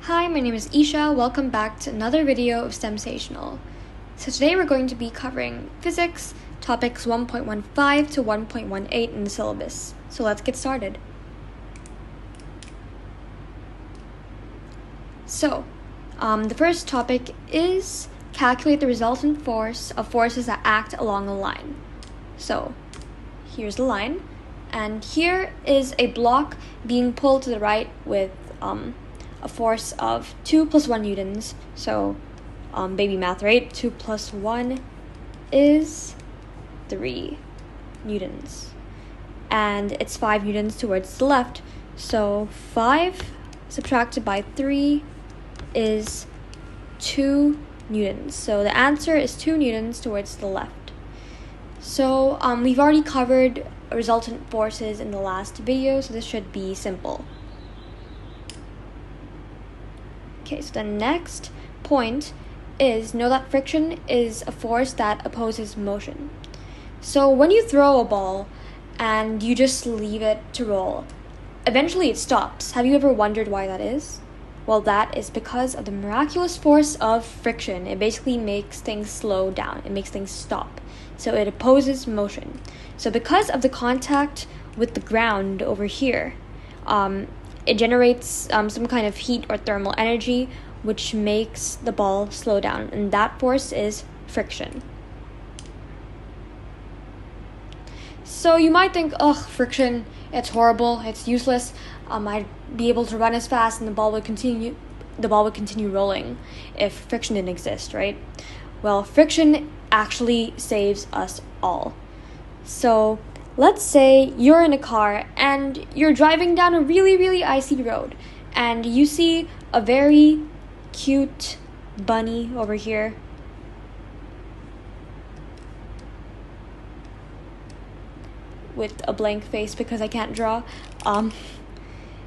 Hi, my name is Isha. Welcome back to another video of STEMsational. So today we're going to be covering physics, topics 1.15 to 1.18 in the syllabus. So let's get started. So, the first topic is calculate the resultant force of forces that act along a line. So, here's the line, and here is a block being pulled to the right with a force of 2 plus 1 newtons. So, baby math, right? 2 plus 1 is 3 newtons. And it's 5 newtons towards the left. So, 5 subtracted by 3 is 2 newtons. So, the answer is 2 newtons towards the left. So, we've already covered resultant forces in the last video, so this should be simple. Okay, so the next point is know that friction is a force that opposes motion. So when you throw a ball and you just leave it to roll, eventually it stops. Have you ever wondered why that is? Well, that is because of the miraculous force of friction. It basically makes things slow down. It makes things stop. So it opposes motion. So because of the contact with the ground over here, it generates some kind of heat or thermal energy, which makes the ball slow down, and that force is friction. So you might think, friction, it's horrible, it's useless. I'd be able to run as fast, and the ball would continue rolling if friction didn't exist, right? Well, friction actually saves us all. So let's say you're in a car and you're driving down a really icy road, and you see a very cute bunny over here. With a blank face because I can't draw.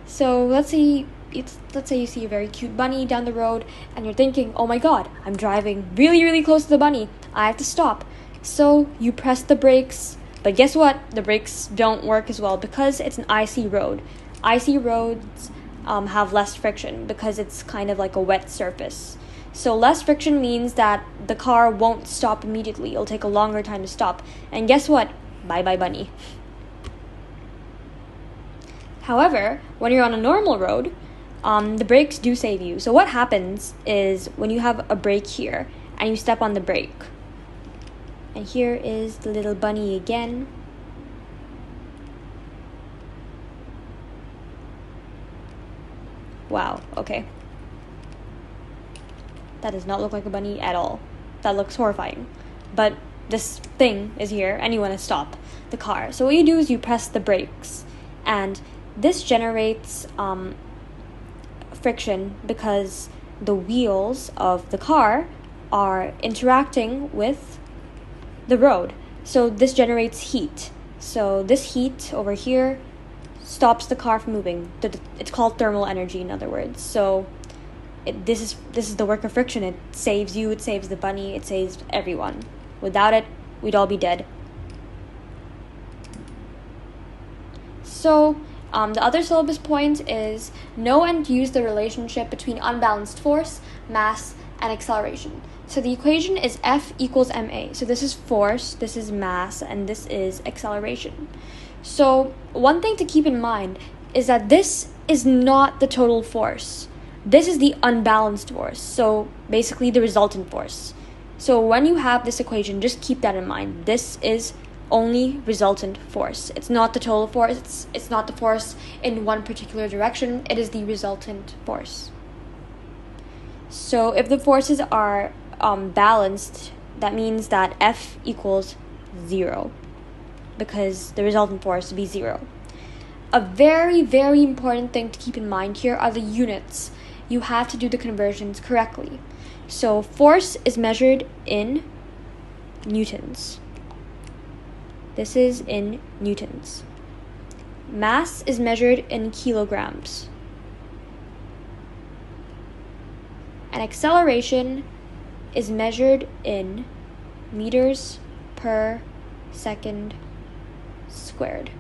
So let's say you see a very cute bunny down the road, and you're thinking, oh my god, I'm driving really close to the bunny. I have to stop. So you press the brakes. But guess what? The brakes don't work as well because it's an icy road. Icy roads have less friction because it's kind of like a wet surface. So less friction means that the car won't stop immediately. It'll take a longer time to stop. And guess what? Bye bunny. However, when you're on a normal road, the brakes do save you. So what happens is when you have a brake here and you step on the brake, and here is the little bunny again. Wow, okay. That does not look like a bunny at all. That looks horrifying. But this thing is here, and you want to stop the car. So what you do is you press the brakes, and this generates friction because the wheels of the car are interacting with the road. So this generates heat. So this heat over here stops the car from moving. It's called thermal energy, in other words. So this is the work of friction. It saves you, it saves the bunny, it saves everyone. Without it, we'd all be dead. So the other syllabus point is know and use the relationship between unbalanced force, mass, and acceleration. So the equation is F equals ma. So this is force, this is mass, and this is acceleration. So one thing to keep in mind is that this is not the total force. This is the unbalanced force. So basically the resultant force. So when you have this equation, just keep that in mind. This is only resultant force. It's not the total force. It's not the force in one particular direction. It is the resultant force. So if the forces are balanced, that means that F equals 0 because the resultant force would be 0. A very important thing to keep in mind here are the units. You have to do the conversions correctly. So force is measured in newtons. This is in newtons. Mass is measured in kilograms. And acceleration is measured in meters per second squared.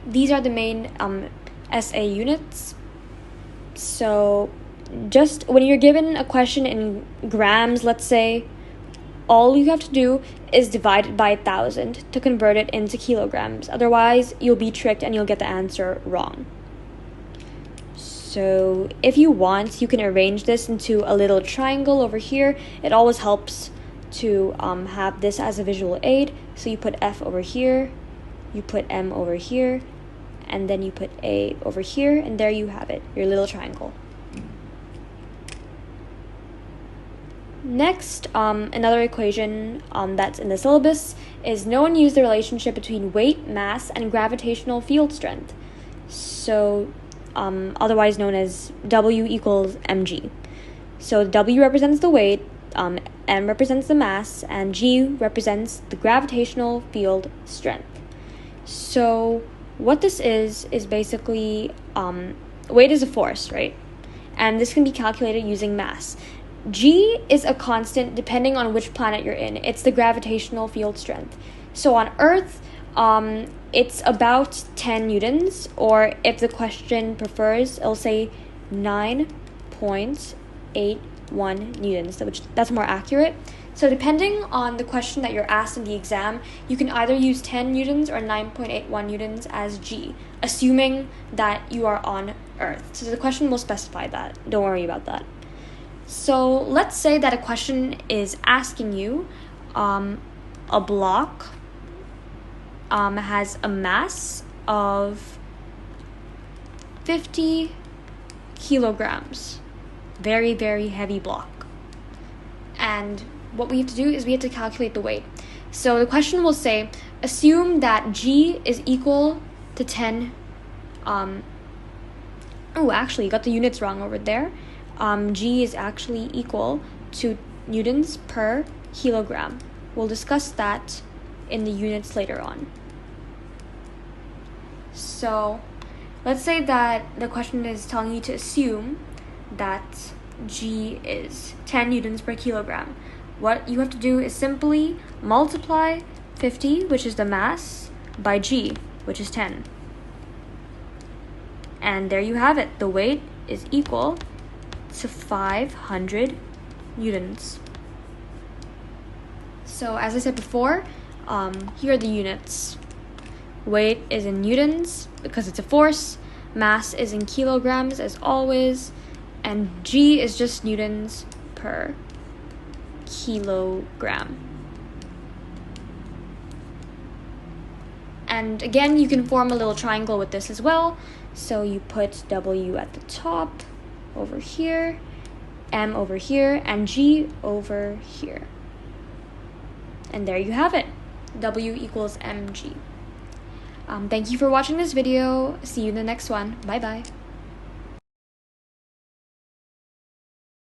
These are the main SI units. So just when you're given a question in grams, let's say, all you have to do is divide it by 1,000 to convert it into kilograms. Otherwise, you'll be tricked and you'll get the answer wrong. So if you want, you can arrange this into a little triangle over here. It always helps to have this as a visual aid. So you put F over here, you put M over here, and then you put A over here, and there you have it, your little triangle. Next, another equation that's in the syllabus is know and use the relationship between weight, mass, and gravitational field strength. So, otherwise known as W equals mg. So W represents the weight, M represents the mass, and G represents the gravitational field strength. So what this is basically, weight is a force, right? And this can be calculated using mass. G is a constant depending on which planet you're in. It's the gravitational field strength. So on Earth, it's about 10 newtons, or if the question prefers, it'll say 9.81 newtons, which that's more accurate. So depending on the question that you're asked in the exam, you can either use 10 newtons or 9.81 newtons as G, assuming that you are on Earth. So the question will specify that. Don't worry about that. So let's say that a question is asking you a block has a mass of 50 kilograms. Very, very heavy block. And what we have to do is we have to calculate the weight. So the question will say, assume that G is equal to 10. Actually, you got the units wrong over there. G is actually equal to newtons per kilogram. We'll discuss that in the units later on. So let's say that the question is telling you to assume that G is 10 newtons per kilogram. What you have to do is simply multiply 50, which is the mass, by G, which is 10. And there you have it. The weight is equal to 500 newtons. So as I said before, here are the units. Weight is in newtons because it's a force, mass is in kilograms as always, and G is just newtons per kilogram. And again, you can form a little triangle with this as well. So you put W at the top over here, M over here, and G over here. And there you have it. W equals mg. Thank you for watching this video. See you in the next one. Bye bye.